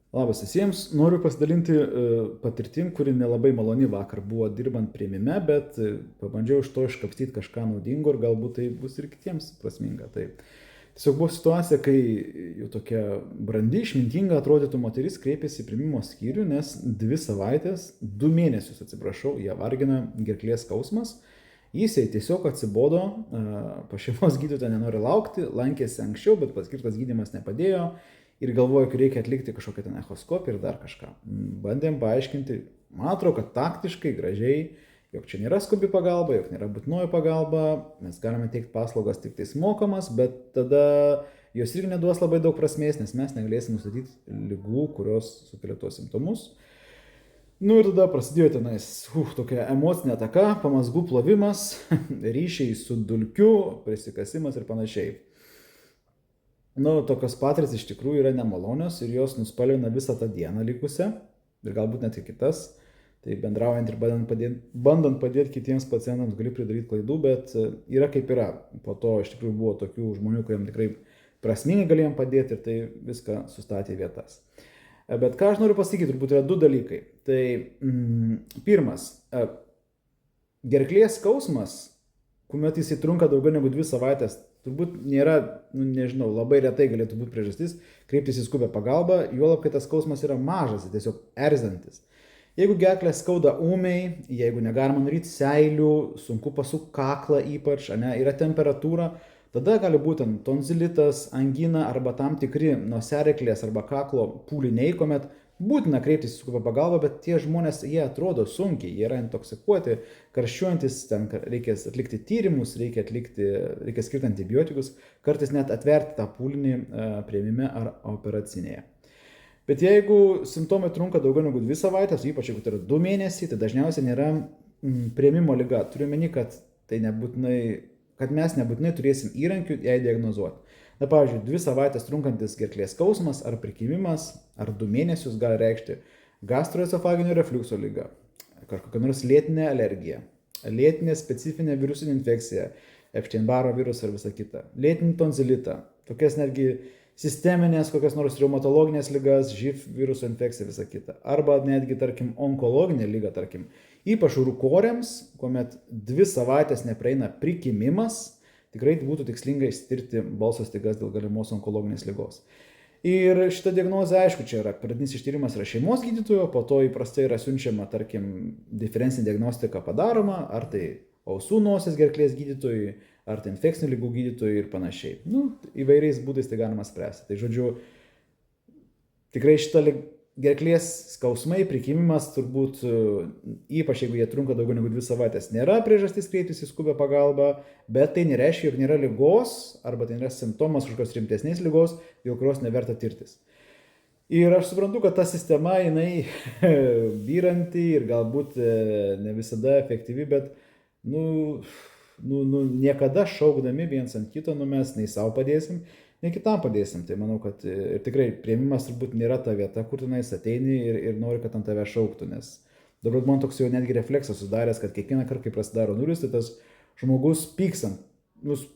Labas visiems, noriu pasidalinti patirtim, kuri nelabai maloni vakar buvo dirbant priėmime, bet pabandžiau iš to iškapstyti kažką naudingo ir galbūt tai bus ir kitiems prasminga. Tai tiesiog buvo situacija, kai jau tokia brandi, išmintinga atrodytų moteris kreipėsi į priėmimo skyrių, nes 2 savaitės, 2 mėnesius, atsiprašau, ją vargina gerklės skausmas. Jis jai tiesiog atsibodo, pas šeimos gydytoją nenori laukti, lankėsi anksčiau, bet paskirtas gydymas nepadėjo ir galvoju, kad reikia atlikti kažkokią ten echoskopiją ir dar kažką. Bandėm paaiškinti, man atrodo, kad taktiškai, gražiai, jog čia nėra skubi pagalba, jog nėra būtinoji pagalba, mes galime teikti paslaugas tik tais mokamas, bet tada jos irgi neduos labai daug prasmės, nes mes negalėsim nustatyti ligų, kurios sukelia tuos simptomus. Nu ir tada prasidėjo tenais tokia emocinė ataka, pamazgų plovimas, ryšiai su dulkiu, prisikasimas ir panašiai. Tokios patirtys iš tikrųjų yra nemalonios ir jos nuspalvina visą tą dieną likusią ir galbūt net ir kitas. Tai bendraujant ir bandant padėti kitiems pacientams gali pridaryti klaidų, bet yra kaip yra. Po to iš tikrųjų buvo tokių žmonių, kuriems tikrai prasmingai galėjom padėti ir tai viską sustatė į vietas. Bet ką aš noriu pasakyti, turbūt yra 2 dalykai. Tai pirmas, gerklės skausmas, kuomet jis trunka daugiau negu 2 savaitės, turbūt nėra, nežinau, labai retai galėtų būti priežastis kreiptis į skubę pagalbą, juolab, kad tas skausmas yra mažas, tiesiog erzinantis. Jeigu gerklę skauda ūmiai, jeigu negalima nuryti seilių, sunku pasukti kaklą ypač, yra temperatūra, tada gali būti tonzilitas, angina arba tam tikri nosiaryklės arba kaklo pūliniai, kuomet būtina kreiptis į skubę pagalbą, bet tie žmonės, jie atrodo sunkiai, jie yra intoksikuoti, karščiuojantis, ten reikės atlikti tyrimus, reikia skirti antibiotikus, kartais net atverti tą pūlinį priėmime ar operacinėje. Bet jeigu simptomai trunka daugiau negu 2 savaitės, ypač jeigu tai yra 2 mėnesiai, tai dažniausiai nėra priėmimo liga. Turiu meni, kad mes nebūtinai turėsim įrankių jai diagnozuoti. Na, pavyzdžiui, 2 savaitės trunkantis gerklės skausmas ar prikimimas ar 2 mėnesius gali reikšti gastroesofaginio refliukso ligą, kažkokią nors lėtinę alergiją, lėtinę specifinę virusinę infekciją, Epstein-Barro virusą ir visą kitą, lėtinį tonzilitą, tokias netgi sisteminės, kokias nors reumatologinės ligas, živ viruso infekcija, visą kitą. Arba netgi, tarkim, onkologinė liga, tarkim, ypač rūkoriams, kuomet 2 savaitės nepraeina prikimimas, tikrai būtų tikslinga ištirti balso stygas dėl galimos onkologinės ligos. Ir šita diagnozė, aišku, čia yra pradinis ištyrimas yra šeimos gydytojo, po to įprastai yra siunčiama, tarkim, diferencinė diagnostika padaroma, ar tai ausų nosies gerklės gydytojui, ar tai infekcinių ligų gydytojui ir panašiai. Įvairiais būdais tai galima spręsti. Tai žodžiu, tikrai šita gerklės skausmai, prikimimas turbūt, ypač jeigu jie trunka daugiau negu 2 savaitės, nėra priežastis kreiptis į skubę pagalbą, bet tai nereiškia, jog nėra ligos, arba tai nėra simptomas kažkokios rimtesnės ligos, dėl kurios neverta tirtis. Ir aš suprantu, kad ta sistema, jinai byranti ir galbūt ne visada efektyvi, bet, niekada šaukdami viens ant kito, mes nei savo padėsim, nei kitam padėsim. Tai manau, kad ir tikrai priėmimas turbūt nėra ta vieta, kur tenais ateini ir nori, kad ant tave šauktų, nes dabar man toks jau netgi refleksas sudaręs, kad kiekvieną kartą, kai prasidaro nulis, tai tas žmogus pykstant,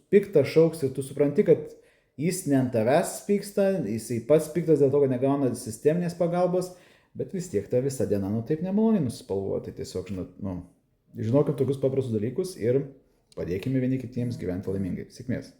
piktas šauks ir tu supranti, kad jis ne ant tavęs pyksta, jisai pats piktas dėl to, kad negauna sisteminės pagalbos, bet vis tiek ta visa diena, taip nemaloniai nusispalvoti. Tiesiog, žinokim tokius paprastus dalykus ir padėkime vieni kitiems gyventi laimingai. Sėkmės.